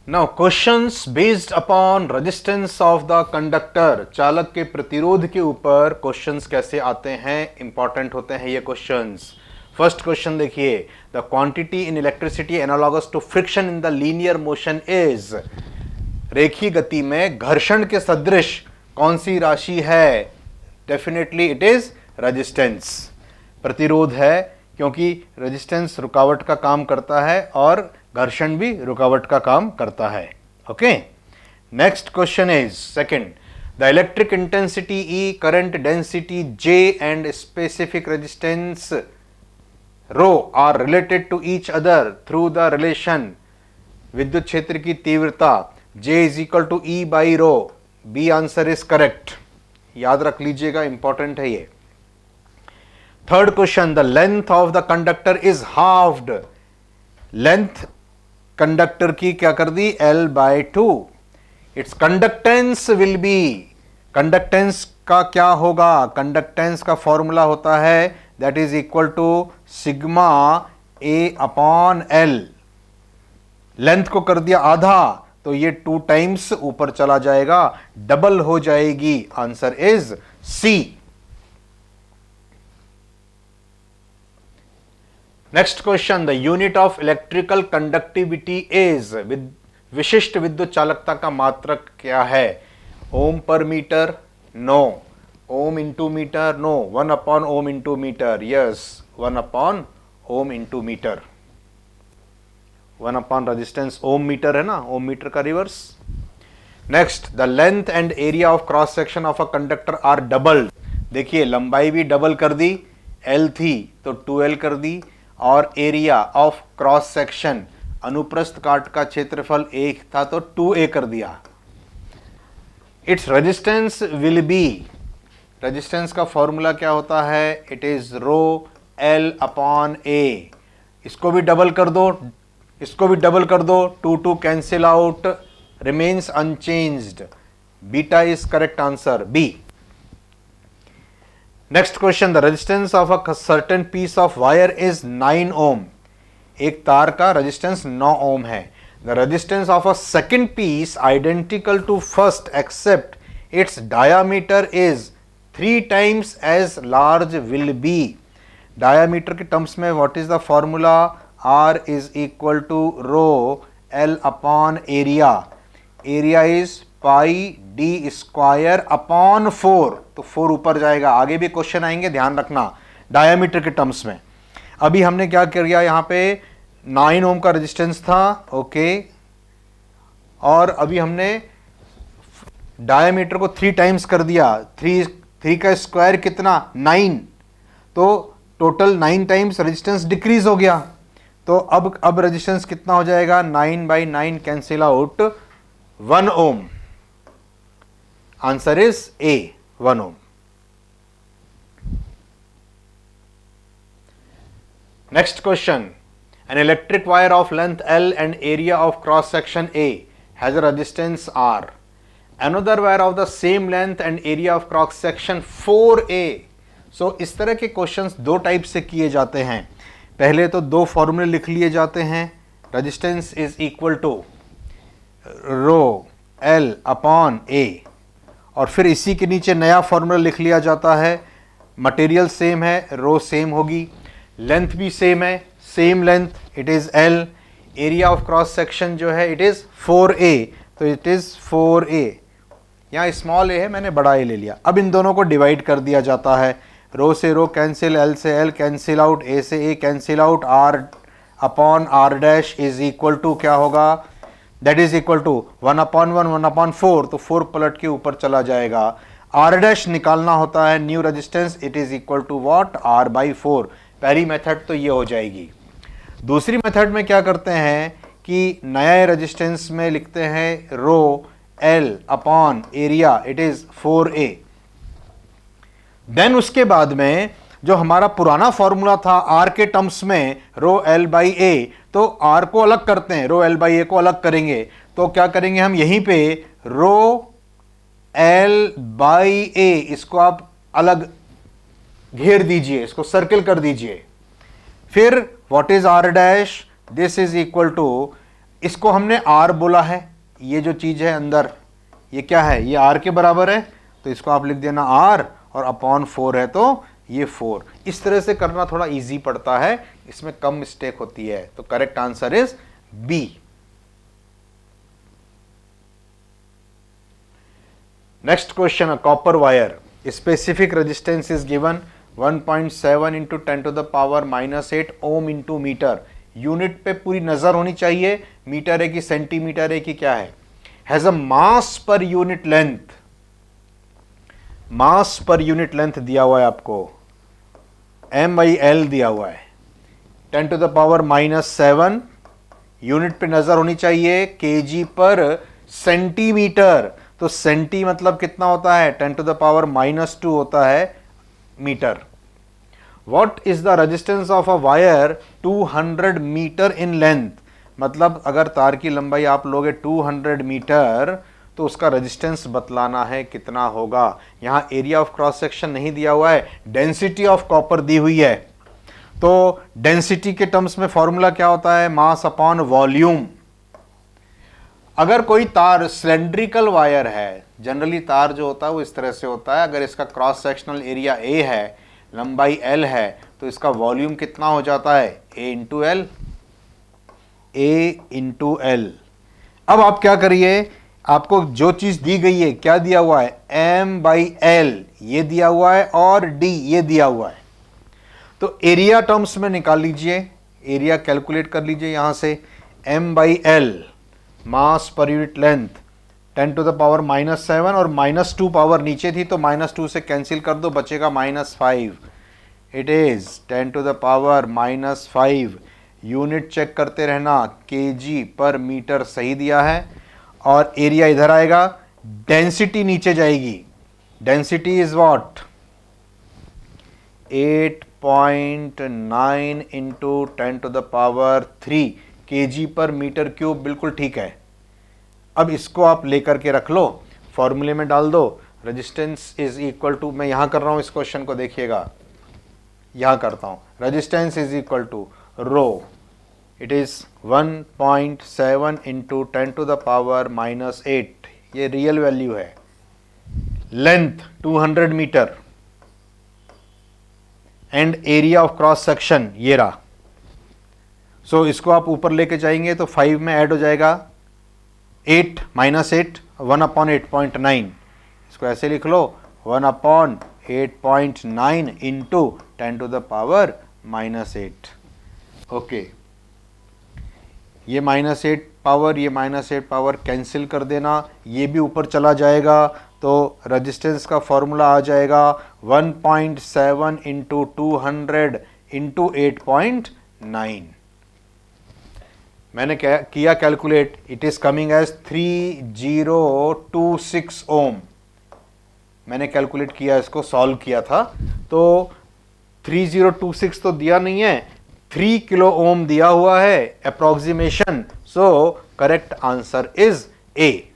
Now questions based upon resistance of the conductor, चालक के प्रतिरोध के ऊपर क्वेश्चंस कैसे आते हैं, इंपॉर्टेंट होते हैं ये क्वेश्चंस। फर्स्ट क्वेश्चन देखिए, the quantity in electricity analogous to friction in the linear motion is, रेखीय गति में घर्षण के सदृश कौन सी राशि है? डेफिनेटली इट इज रेजिस्टेंस, प्रतिरोध है, क्योंकि रेजिस्टेंस रुकावट का काम करता है और घर्षण भी रुकावट का काम करता है। Okay, next question is second, the electric intensity E, current density J and specific resistance rho are related to each other through the relation, विद्युत क्षेत्र की तीव्रता J is equal to E by rho. B answer is correct, याद रख लीजिएगा, important है ये। Third question, the length of the conductor is halved, length conductor की क्या कर दी? L by 2। Its conductance will be, conductance का क्या होगा? कंडक्टेंस का फॉर्मूला होता है that is equal to sigma A upon L। Length को कर दिया आधा तो ये 2 टाइम्स ऊपर चला जाएगा, डबल हो जाएगी। Answer is C. Next question, the unit of electrical conductivity is, विशिष्ट विद्युत चालकता का मात्रक क्या है? Ohm per metre? No. Ohm into metre? No. 1 upon ohm into metre? Yes, 1 upon ohm into metre. 1 upon resistance ohm metre है ना, ohm metre का reverse. Next, the length and area of cross section of a conductor are doubled. देखिए लंबाई भी double कर दी, L थी तो 2L कर दी, और एरिया ऑफ क्रॉस सेक्शन, अनुप्रस्थ काट का क्षेत्रफल 1 था तो 2A कर दिया। Its resistance will be, resistance का फॉर्मूला क्या होता है? It is rho L upon A। इसको भी डबल कर दो, इसको भी डबल कर दो, 2 कैंसिल आउट, रिमेन्स अनचेंज्ड। बीटा is correct answer, B. Next question, the resistance of a certain piece of wire is 9 ohm. एक तार का रेजिस्टेंस 9 ओम है। The resistance of a second piece identical to first except its diameter is 3 times as large will be. Diameter के terms में what is the formula? R is equal to rho L upon area. Area is pi D square upon 4, तो 4 ऊपर जाएगा। आगे भी question आएंगे, ध्यान रखना, डायमीटर के टर्म्स में। अभी हमने क्या किया, यहां पे 9 ओम का रेजिस्टेंस था, ओके, और अभी हमने डायमीटर को 3 टाइम्स कर दिया। 3 का स्क्वायर कितना? 9, तो टोटल 9 टाइम्स रेजिस्टेंस डिक्रीज हो गया। तो अब रेजिस्टेंस कितना हो जाएगा? 9 by 9 cancel out, 1 ohm. Answer is A, 1 ohm. Next question, an electric wire of length L and area of cross section A has a resistance R। Another wire of the same length and area of cross section 4A। So इस तरह के questions 2 type से किए जाते हैं। पहले तो 2 फॉर्मूले लिख लिए जाते हैं, resistance is equal to rho L upon A, और फिर इसी के नीचे नया फॉर्मूला लिख लिया जाता है। मटेरियल सेम है, रो सेम होगी, लेंथ भी सेम है, same length, it is L। Area of cross section जो है इट इज 4A, तो इट इज 4A। यहाँ स्मॉल a है, मैंने बड़ा A ले लिया। अब इन दोनों को डिवाइड कर दिया जाता है, रो से रो कैंसिल, L से L कैंसिल आउट, A से A cancel out, R upon R dash is equal to क्या होगा? That is equal to 1 upon 1, 1 upon 4, तो 4 पलट के ऊपर चला जाएगा। R डैश निकालना होता है new resistance, it is equal to what? R by 4। पहली मेथड तो ये हो जाएगी। दूसरी मेथड में क्या करते हैं कि नया रेजिस्टेंस में लिखते हैं rho L upon area, it is 4A। Then उसके बाद में जो हमारा पुराना फॉर्मूला था R के टर्म्स में रो L बाई A, तो R को अलग करते हैं, रो L बाई A को अलग करेंगे। तो क्या करेंगे हम, यहीं पे रो L बाई A, इसको आप अलग घेर दीजिए, इसको सर्किल कर दीजिए। फिर what is R dash? This is equal to इसको हमने R बोला है, ये जो चीज है अंदर ये क्या है, ये R के बराबर है, तो इसको आप लिख देना R, और अपॉन 4 है तो ये 4। इस तरह से करना थोड़ा इजी पड़ता है, इसमें कम मिस्टेक होती है, तो correct answer is B. Next question, a copper wire specific resistance is given 1.7 into 10 to the power -8 ohm into metre. Unit पे पूरी नजर होनी चाहिए, मीटर है कि सेंटीमीटर है कि क्या है। हैज अ मास पर यूनिट लेंथ, मास पर यूनिट लेंथ दिया हुआ है आपको, M/L दिया हुआ है, 10 टू द पावर -7, यूनिट पे नजर होनी चाहिए kg पर सेंटीमीटर, तो सेंटी मतलब कितना होता है, 10 टू द पावर -2 होता है metre. What is the resistance of a wire 200 metre in length, मतलब अगर तार की लंबाई आप लोगे 200 मीटर तो उसका रेजिस्टेंस बतलाना है कितना होगा। यहां एरिया ऑफ क्रॉस सेक्शन नहीं दिया हुआ है, डेंसिटी ऑफ कॉपर दी हुई है, तो डेंसिटी के टर्म्स में फॉर्मूला क्या होता है, मास अपॉन वॉल्यूम। अगर कोई तार सिलेंड्रिकल वायर है, जनरली तार जो होता है वो इस तरह से होता है, अगर इसका क्रॉस सेक्शनल एरिया A है, लंबाई L है, तो इसका वॉल्यूम कितना हो जाता है, A into L, A into L. अब आप क्या करिए, आपको जो चीज दी गई है, क्या दिया हुआ है, M/L ये दिया हुआ है और D ये दिया हुआ है, तो एरिया टर्म्स में निकाल लीजिए, एरिया कैलकुलेट कर लीजिए यहां से। M/L मास पर unit length 10 to the power -7 और -2 पावर नीचे थी तो -2 से कैंसिल कर दो, बचेगा -5। It is 10 to the power -5। Unit check करते रहना, kg पर मीटर सही दिया है, और एरिया इधर आएगा, डेंसिटी नीचे जाएगी, density is what, 8.9 into 10 to the power 3 kg पर मीटर क्यूब, बिल्कुल ठीक है। अब इसको आप लेकर के रख लो, फॉर्मूले में डाल दो, रेजिस्टेंस इज इक्वल टू, मैं यहां कर रहा हूं इस क्वेश्चन को, देखिएगा यहां करता हूं, resistance is equal to rho, it is 1.7 into 10 to the power -8, ये रियल वैल्यू है, length 200 metre and area of cross section ये रहा। सो इसको आप ऊपर लेके जाएंगे तो 5 में ऐड हो जाएगा 8 -8, 1/8.9, इसको ऐसे लिख लो, 1/8.9 into 10 to the power -8। Okay, ये -8 पावर, ये -8 पावर कैंसिल कर देना, ये भी ऊपर चला जाएगा, तो रेजिस्टेंस का फॉर्मूला आ जाएगा 1.7 इंटू 200 इंटू 8.9। मैंने क्या किया calculate, it is coming as 3026 ohm. मैंने कैलकुलेट किया, इसको सॉल्व किया था, तो 3026 तो दिया नहीं है, 3 किलो ओम दिया हुआ है approximation, so correct answer is A.